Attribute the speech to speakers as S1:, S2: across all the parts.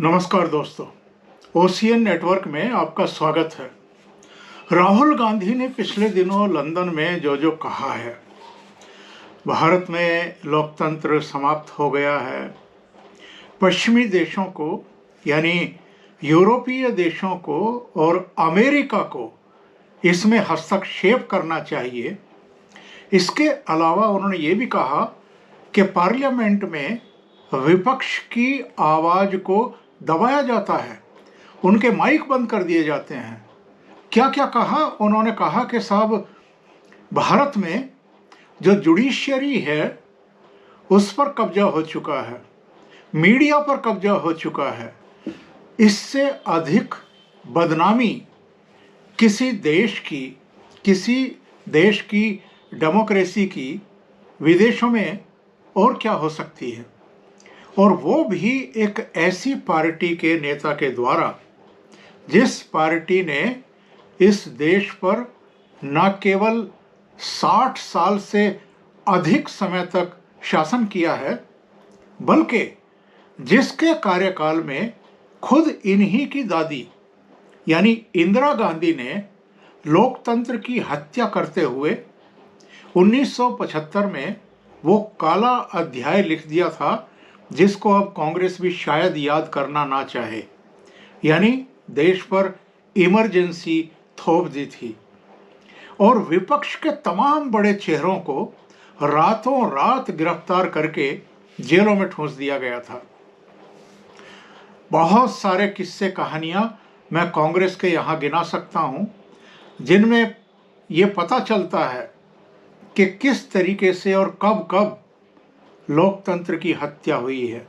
S1: नमस्कार दोस्तों, ocean network में आपका स्वागत है। राहुल गांधी ने पिछले दिनों लंदन में जो कहा है, भारत में लोकतंत्र समाप्त हो गया है, पश्चिमी देशों को यानी यूरोपीय देशों को और अमेरिका को इसमें हस्तक्षेप करना चाहिए। इसके अलावा उन्होंने ये भी कहा कि पार्लियामेंट में विपक्ष की आवाज़ को दबाया जाता है, उनके माइक बंद कर दिए जाते हैं। क्या क्या कहा उन्होंने? कहा कि साहब, भारत में जो जुडिशरी है उस पर कब्जा हो चुका है, मीडिया पर कब्जा हो चुका है। इससे अधिक बदनामी किसी देश की डेमोक्रेसी की विदेशों में और क्या हो सकती है, और वो भी एक ऐसी पार्टी के नेता के द्वारा जिस पार्टी ने इस देश पर न केवल 60 साल से अधिक समय तक शासन किया है, बल्कि जिसके कार्यकाल में खुद इन्हीं की दादी यानी इंदिरा गांधी ने लोकतंत्र की हत्या करते हुए 1975 में वो काला अध्याय लिख दिया था, जिसको अब कांग्रेस भी शायद याद करना ना चाहे, यानी देश पर इमरजेंसी थोप दी थी और विपक्ष के तमाम बड़े चेहरों को रातों रात गिरफ्तार करके जेलों में ठूंस दिया गया था। बहुत सारे किस्से कहानियां मैं कांग्रेस के यहाँ गिना सकता हूं, जिनमें ये पता चलता है कि किस तरीके से और कब कब लोकतंत्र की हत्या हुई है,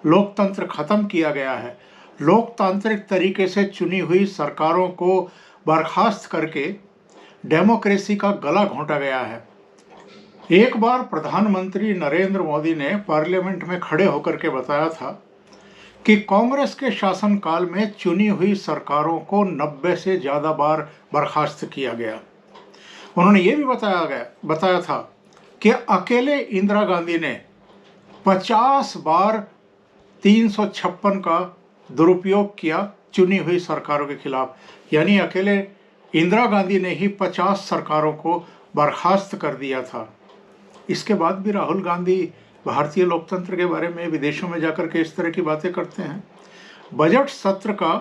S1: लोकतंत्र खत्म किया गया है, लोकतांत्रिक तरीके से चुनी हुई सरकारों को बर्खास्त करके डेमोक्रेसी का गला घोंटा गया है। एक बार प्रधानमंत्री नरेंद्र मोदी ने पार्लियामेंट में खड़े होकर के बताया था कि कांग्रेस के शासनकाल में चुनी हुई सरकारों को 90 से ज़्यादा बार बर्खास्त किया गया। उन्होंने ये भी बताया था कि अकेले इंदिरा गांधी ने 50 बार 356 का दुरुपयोग किया चुनी हुई सरकारों के खिलाफ, यानी अकेले इंदिरा गांधी ने ही 50 सरकारों को बर्खास्त कर दिया था। इसके बाद भी राहुल गांधी भारतीय लोकतंत्र के बारे में विदेशों में जाकर के इस तरह की बातें करते हैं। बजट सत्र का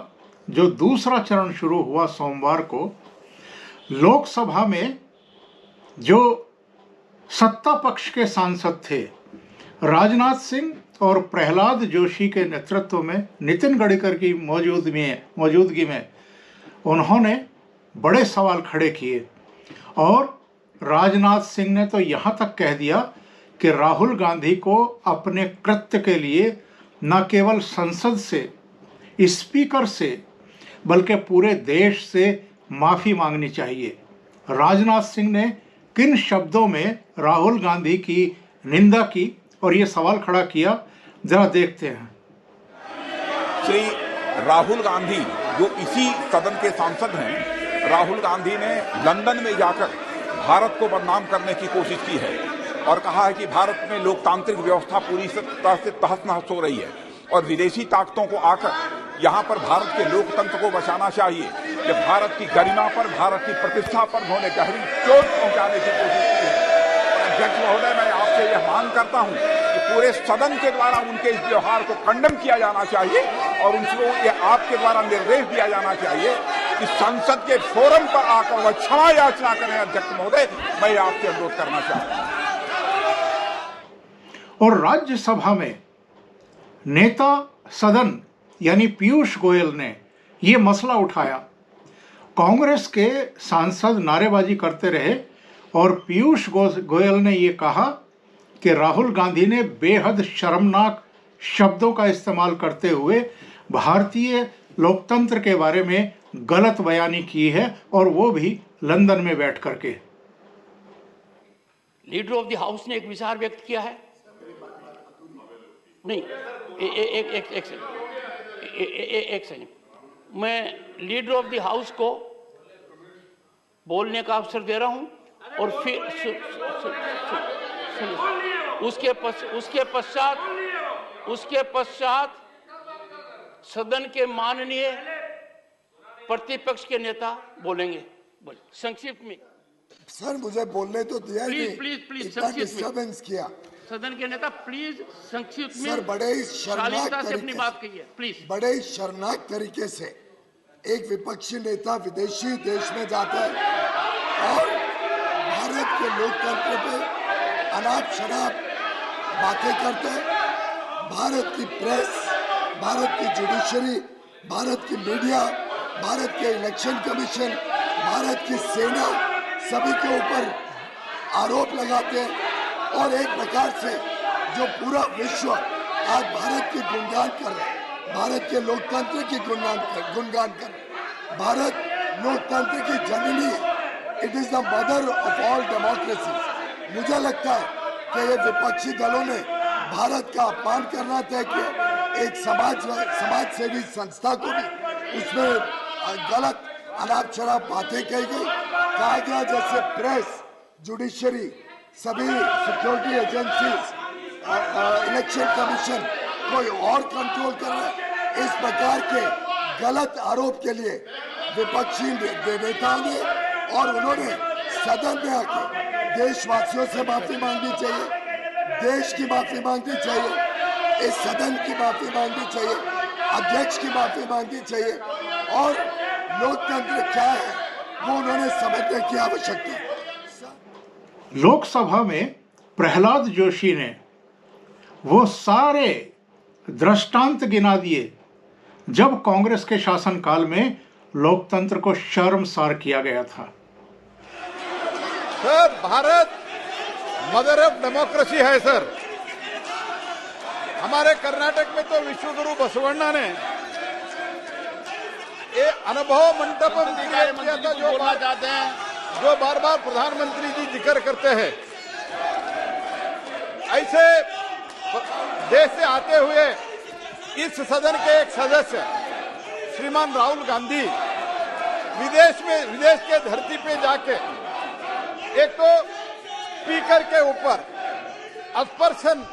S1: जो दूसरा चरण शुरू हुआ सोमवार को, लोकसभा में जो सत्ता पक्ष के सांसद थे, राजनाथ सिंह और प्रहलाद जोशी के नेतृत्व में नितिन गडकरी की मौजूदगी में उन्होंने बड़े सवाल खड़े किए और राजनाथ सिंह ने तो यहाँ तक कह दिया कि राहुल गांधी को अपने कृत्य के लिए न केवल संसद से, स्पीकर से, बल्कि पूरे देश से माफ़ी मांगनी चाहिए। राजनाथ सिंह ने किन शब्दों में राहुल गांधी की निंदा की और ये सवाल खड़ा किया, जरा देखते हैं।
S2: श्री राहुल गांधी जो इसी सदन के सांसद हैं, राहुल गांधी ने लंदन में जाकर भारत को बदनाम करने की कोशिश की है और कहा है कि भारत में लोकतांत्रिक व्यवस्था पूरी तरह से तहस-नहस हो रही है और विदेशी ताकतों को आकर यहाँ पर भारत के लोकतंत्र को बचाना चाहिए, कि भारत की गरिमा पर, भारत की प्रतिष्ठा पर उन्होंने गहरी चोट पहुंचाने की कोशिश की है। अध्यक्ष महोदय, मैं आपसे यह मांग करता हूं कि पूरे सदन के द्वारा उनके इस व्यवहार को खंडन किया जाना चाहिए और उनको ये आपके द्वारा निर्देश दिया जाना चाहिए कि संसद के फोरम पर आकर वह क्षमा याचना करें। अध्यक्ष महोदय, मैं आपसे अनुरोध करना चाहता हूं।
S1: और राज्यसभा में नेता सदन यानी पीयूष गोयल ने यह मसला उठाया। कांग्रेस के सांसद नारेबाजी करते रहे और पीयूष गोयल ने यह कहा कि राहुल गांधी ने बेहद शर्मनाक शब्दों का इस्तेमाल करते हुए भारतीय लोकतंत्र के बारे में गलत बयानी की है, और वो भी लंदन में बैठ करके।
S3: लीडर ऑफ द हाउस ने एक विचार व्यक्त किया है। नहीं, एक सेकंड, मैं लीडर ऑफ द हाउस को बोलने का अवसर दे रहा हूं और फिर उसके पश्चात सदन के माननीय प्रतिपक्ष के नेता बोलेंगे। बोले संक्षिप्त में।
S4: सर मुझे बोलने तो दिया ही नहीं।
S3: प्लीज
S4: इतना डिस्टर्बेंस किया।
S3: सदन के नेता प्लीज संक्षिप्त में।
S4: सर बड़े ही शर्मनाक
S3: से अपनी बात कहिए प्लीज।
S4: बड़े ही शर्मनाक तरीके से एक विपक्षी नेता विदेशी देश में जाता है और भारत के लोकतंत्र पे अनाप शराब बातें करते हैं। भारत की प्रेस, भारत की जुडिशरी, भारत की मीडिया, भारत के इलेक्शन कमीशन, भारत की सेना सभी के ऊपर आरोप लगाते हैं और एक प्रकार से जो पूरा विश्व आज भारत की गुणगान कर रहा है, भारत के लोकतंत्र की गुणगान कर रहा है। भारत लोकतंत्र की जननी है। It is the mother of all democracy. मुझे लगता है कि ये विपक्षी दलों ने भारत का अपमान करना तय किया। एक समाज सेवी संस्था को भी उसमें गलत अनाप शराब बातें कही गई। कहा गया जैसे प्रेस, जुडिशरी, सभी सिक्योरिटी एजेंसीज, इलेक्शन कमीशन कोई और कंट्रोल कर रहा है। इस प्रकार के गलत आरोप के लिए विपक्षी नेताओं ने और उन्होंने सदन में आके देशवासियों से माफी मांगनी चाहिए, देश की माफी मांगनी चाहिए, इस सदन की माफी मांगनी चाहिए, अध्यक्ष की माफी मांगनी चाहिए और लोकतंत्र क्या है वो उन्होंने समझने की आवश्यकता है।
S1: लोकसभा में प्रहलाद जोशी ने वो सारे दृष्टांत गिना दिए जब कांग्रेस के शासनकाल में लोकतंत्र को शर्मसार किया गया था।
S5: Sir Bharat mother of democracy है सर। हमारे कर्नाटक में तो विश्वगुरु बसवण्णा ने ये अनुभव मंडपम किया था जो बोलना चाहते हैं, जो बार बार प्रधानमंत्री जी जिक्र करते हैं। ऐसे देश से आते हुए इस सदन के एक सदस्य श्रीमान राहुल गांधी विदेश के धरती पे जाके एक तो स्पीकर के ऊपर aspersion,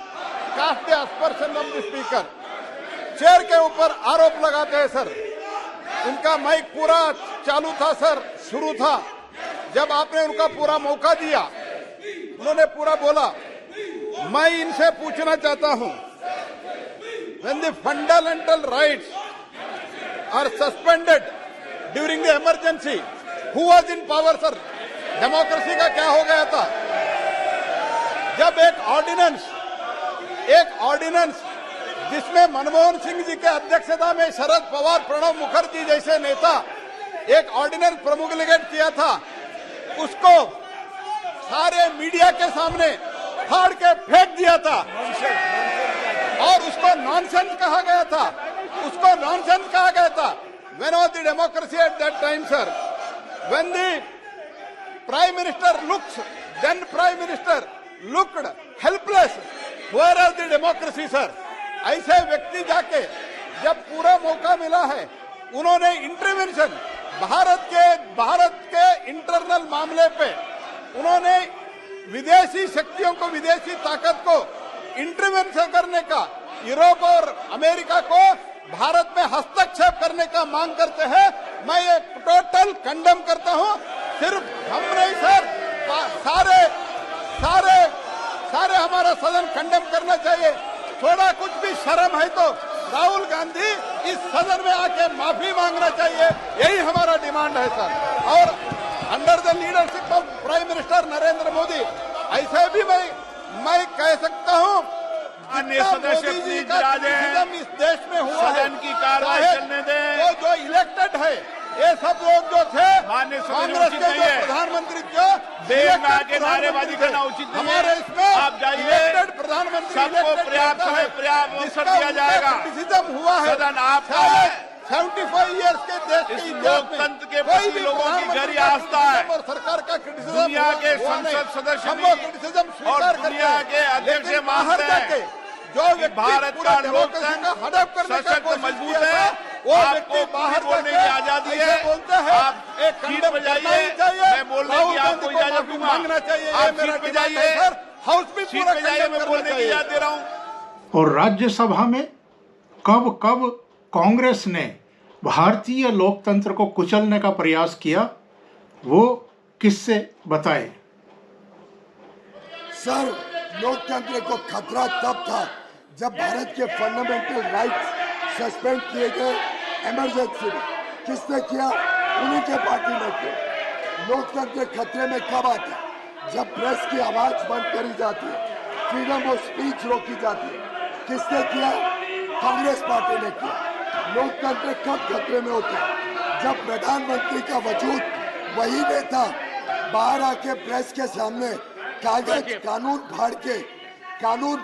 S5: caste aspersion of the speaker, chair के ऊपर आरोप लगाते हैं सर। उनका माइक पूरा चालू था सर, शुरू था। जब आपने उनका पूरा मौका दिया, उन्होंने पूरा बोला। मैं इनसे पूछना चाहता हूं, when the fundamental rights are suspended during the emergency, who was in power sir? Democracy का क्या हो गया था? जब एक ऑर्डिनेंस जिसमें मनमोहन सिंह जी के अध्यक्षता में शरद पवार, प्रणब मुखर्जी जैसे नेता एक ऑर्डिनेंस प्रोमुगेट किया था, उसको सारे मीडिया के सामने फाड़ के फेंक दिया था और उसको नॉनसेंस कहा गया था, When was the democracy at that time, sir? When the Prime Minister then Prime Minister looked helpless, where is the democracy, sir? ऐसे व्यक्ति जाके जब पूरा मौका मिला है, उन्होंने इंटरवेंशन भारत के इंटरनल मामले पे उन्होंने विदेशी शक्तियों को, विदेशी ताकत को इंटरवेंशन करने का, यूरोप और अमेरिका को भारत में हस्तक्षेप करने का मांग करते हैं। मैं ये टोटल कंडेम करता हूं। सिर्फ हम नहीं सर, सारे हमारा सदन कंडेम करना चाहिए। थोड़ा कुछ भी शर्म है तो राहुल गांधी इस सदन में आके माफी मांगना चाहिए, यही हमारा डिमांड है सर। और under the leadership of prime minister Narendra Modi, ऐसे भी मैं कह सकता हूं,
S6: अन्य सदस्य
S5: इस देश में हुआ है,
S6: सदन की कार्रवाई चलने दें।
S5: वो जो इलेक्टेड है, ये सब लोग जो थे कांग्रेस के जो प्रधानमंत्री जो
S6: देर में आके नारेबाजी करना उचित नहीं है।
S5: हमारे इसमें
S6: आप जाइए,
S5: प्रधानमंत्री
S6: सबको पर्याप्त समय पर्याप्त अवसर दिया जाएगा।
S5: क्रिटिसिज्म हुआ है,
S6: सदन आपका है।
S5: 75 ईयर्स के देश के
S6: इस
S5: इतिहास में
S6: लोकतंत्र के प्रति लोगों की गहरी आस्था है।
S5: और सरकार का क्रिटिसिज्म
S6: दुनिया के संसद सदस्य
S5: हम लोग क्रिटिसिज्म स्वीकार
S6: और
S5: करते
S6: दुनिया
S5: हैं,
S6: के अध्यक्ष
S5: लेकिन
S6: मानते
S5: बाहर जाके
S6: हैं
S5: जो व्यक्ति
S6: भारत
S5: पूरा
S6: का
S5: डेमोक्रेसी का
S6: लोकतंत्र
S5: हड़प करने का
S6: सशक्त
S5: कोशिश
S6: मजबूत
S5: किया
S6: है।
S5: था, वो
S6: आपको
S5: व्यक्ति बाहर
S6: बोलने की
S5: जाके
S6: आजादी
S5: ऐसे
S6: है।
S5: बोलते हैं।
S6: आप
S5: एक
S6: सीट
S5: कंडेम
S6: पे
S5: करना
S6: जाइए,
S5: ही चाहिए।
S6: मैं बोलने
S5: राहुल
S6: की
S5: गांधी
S6: आपको
S5: को
S6: इजाजत
S5: माफी
S6: दूंगा।
S5: मांगना चाहिए,
S6: आप
S5: ये मेरा
S6: सीट पे
S5: डिमांड है
S6: जाइए,
S5: सर। हाउस में
S6: सीट
S5: पूरा
S6: पे जाइए,
S5: कंडेम
S6: मैं
S5: करना
S6: बोलने की
S5: चाहिए।
S6: इजाजत दे रहा हूं।
S1: और राज्यसभा में कब कांग्रेस ने भारतीय लोकतंत्र को कुचलने का प्रयास किया, वो किससे बताए।
S4: सर, लोकतंत्र को खतरा तब था जब भारत के फंडामेंटल राइट्स सस्पेंड किए गए इमरजेंसी में। किसने किया? उन्हीं के पार्टी ने किया। लोकतंत्र खतरे में कब आता है? जब प्रेस की आवाज बंद करी जाती है, फ्रीडम ऑफ स्पीच रोकी जाती है। किसने किया? कांग्रेस पार्टी ने किया। लोकतंत्र कब खतरे में होता है? जब प्रधानमंत्री का वजूद वही नेता बाहर आके प्रेस के सामने कागज कानून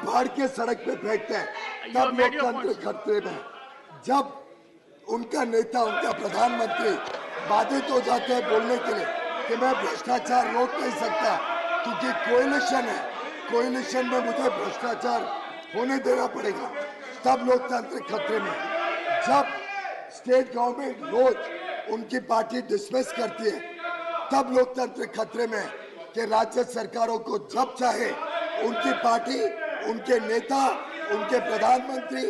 S4: फाड़ के सड़क पे फेंकते हैं, तब लोकतंत्र खतरे में। जब उनका नेता, उनका प्रधानमंत्री बाधित हो जाते हैं बोलने के लिए कि मैं भ्रष्टाचार रोक नहीं सकता क्योंकि कोएलिशन है, कोएलिशन में मुझे भ्रष्टाचार होने देना पड़ेगा, तब लोकतंत्र खतरे में। जब स्टेट गवर्नमेंट रोज उनकी पार्टी डिसमिस करती है, तब लोकतंत्र खतरे में कि राज्य सरकारों को जब चाहे उनकी पार्टी, उनके नेता, उनके प्रधानमंत्री,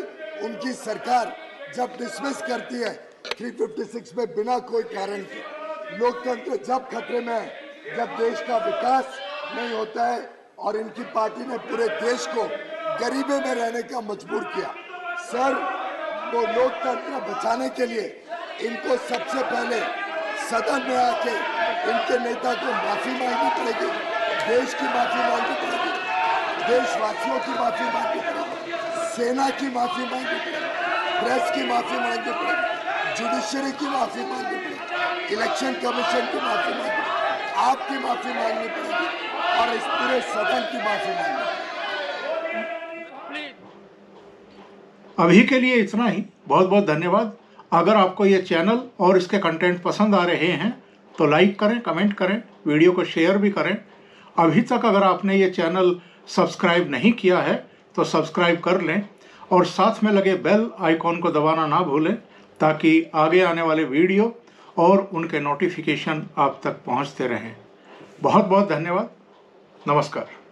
S4: उनकी सरकार जब डिसमिस करती है 356 में बिना कोई कारण के। लोकतंत्र जब खतरे में है जब देश का विकास नहीं होता है और इनकी पार्टी ने पूरे देश को गरीबी में रहने का मजबूर किया। सर, वो लोकतंत्र बचाने के लिए इनको सबसे पहले सदन में आके इनके नेता को माफी मांगनी पड़ेगी, देश की माफी मांगनी पड़ेगी, देशवासियों की माफी मांगनी पड़ेगी, सेना की माफी मांगनी पड़ेगी, प्रेस की माफी मांगनी पड़ेगी, जुडिशरी की माफी मांगनी पड़ेगी, इलेक्शन कमीशन की माफी मांगनी पड़ेगी, आपकी माफी मांगनी पड़ेगी और इस पूरे सदन की माफी मांगनी पड़ेगी।
S1: अभी के लिए इतना ही। बहुत बहुत धन्यवाद। अगर आपको ये चैनल और इसके कंटेंट पसंद आ रहे हैं तो लाइक करें, कमेंट करें, वीडियो को शेयर भी करें। अभी तक अगर आपने ये चैनल सब्सक्राइब नहीं किया है तो सब्सक्राइब कर लें और साथ में लगे बेल आइकॉन को दबाना ना भूलें ताकि आगे आने वाले वीडियो और उनके नोटिफिकेशन आप तक पहुंचते रहें। बहुत बहुत धन्यवाद। नमस्कार।